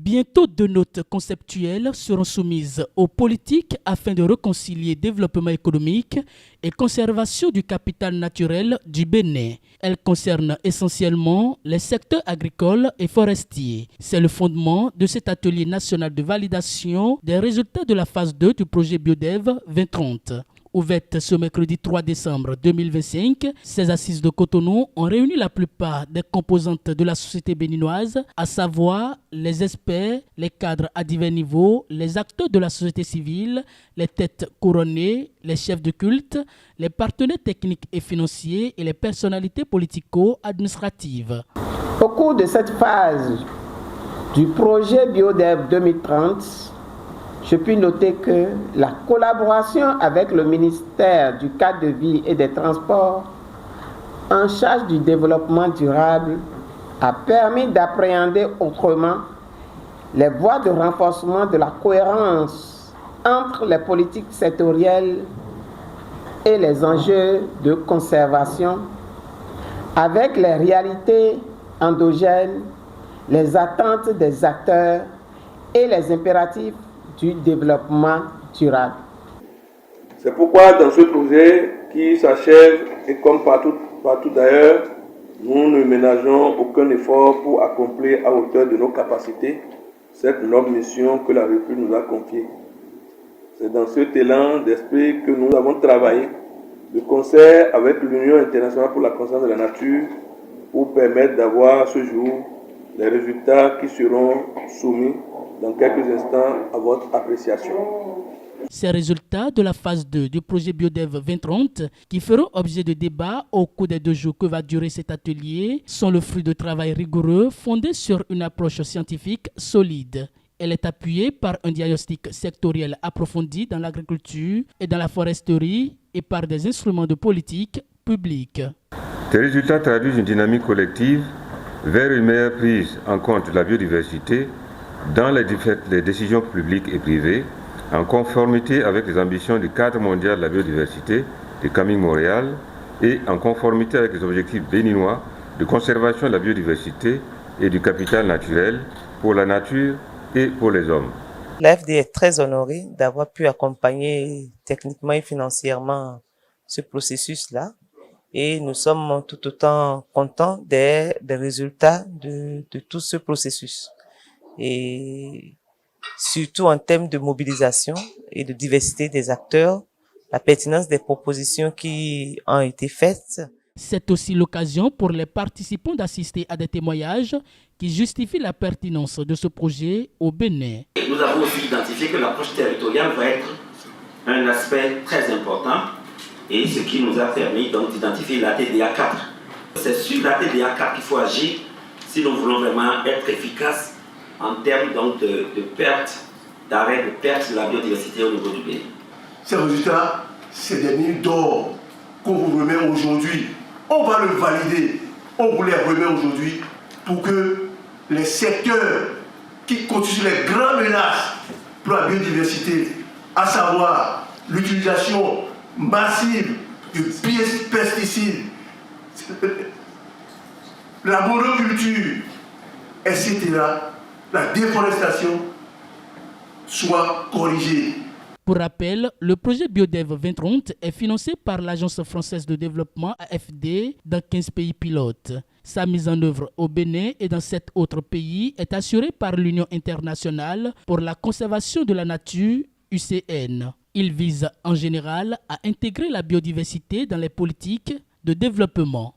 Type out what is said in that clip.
Bientôt, 2 notes conceptuelles seront soumises aux politiques afin de réconcilier développement économique et conservation du capital naturel du Bénin. Elles concernent essentiellement les secteurs agricoles et forestiers. C'est le fondement de cet atelier national de validation des résultats de la phase 2 du projet BioDev 2030. Ouverte ce mercredi 3 décembre 2025, ces assises de Cotonou ont réuni la plupart des composantes de la société béninoise, à savoir les experts, les cadres à divers niveaux, les acteurs de la société civile, les têtes couronnées, les chefs de culte, les partenaires techniques et financiers et les personnalités politico-administratives. Au cours de cette phase du projet BioDev 2030, je puis noter que la collaboration avec le ministère du cadre de vie et des transports en charge du développement durable a permis d'appréhender autrement les voies de renforcement de la cohérence entre les politiques sectorielles et les enjeux de conservation avec les réalités endogènes, les attentes des acteurs et les impératifs du développement durable. C'est pourquoi dans ce projet qui s'achève et comme partout d'ailleurs, nous ne ménageons aucun effort pour accomplir à hauteur de nos capacités cette noble mission que la République nous a confiée. C'est dans cet élan d'esprit que nous avons travaillé de concert avec l'Union internationale pour la conservation de la nature pour permettre d'avoir ce jour les résultats qui seront soumis dans quelques instants à votre appréciation. Ces résultats de la phase 2 du projet BioDev 2030, qui feront objet de débat au cours des 2 jours que va durer cet atelier, sont le fruit de travail rigoureux fondé sur une approche scientifique solide. Elle est appuyée par un diagnostic sectoriel approfondi dans l'agriculture et dans la foresterie et par des instruments de politique publique. Ces résultats traduisent une dynamique collective vers une meilleure prise en compte de la biodiversité dans les décisions publiques et privées, en conformité avec les ambitions du cadre mondial de la biodiversité de Camille Montréal et en conformité avec les objectifs béninois de conservation de la biodiversité et du capital naturel pour la nature et pour les hommes. L'AFD est très honorée d'avoir pu accompagner techniquement et financièrement ce processus-là. Et nous sommes tout autant contents des résultats de tout ce processus. Et surtout en termes de mobilisation et de diversité des acteurs, la pertinence des propositions qui ont été faites. C'est aussi l'occasion pour les participants d'assister à des témoignages qui justifient la pertinence de ce projet au Bénin. Nous avons aussi identifié que l'approche territoriale va être un aspect très important et ce qui nous a permis donc d'identifier la TDA 4. C'est sur la TDA 4 qu'il faut agir si nous voulons vraiment être efficaces en termes donc de perte, d'arrêt de perte de la biodiversité au niveau du Bénin. Ces résultats, c'est des mines d'or qu'on vous remet aujourd'hui. On va le valider, on vous les remet aujourd'hui pour que les secteurs qui constituent les grandes menaces pour la biodiversité, à savoir l'utilisation massive de pesticides, la monoculture, etc., la déforestation soit corrigée. Pour rappel, le projet BioDev 2030 est financé par l'Agence française de développement AFD dans 15 pays pilotes. Sa mise en œuvre au Bénin et dans 7 autres pays est assurée par l'Union internationale pour la conservation de la nature, UCN. Il vise en général à intégrer la biodiversité dans les politiques de développement.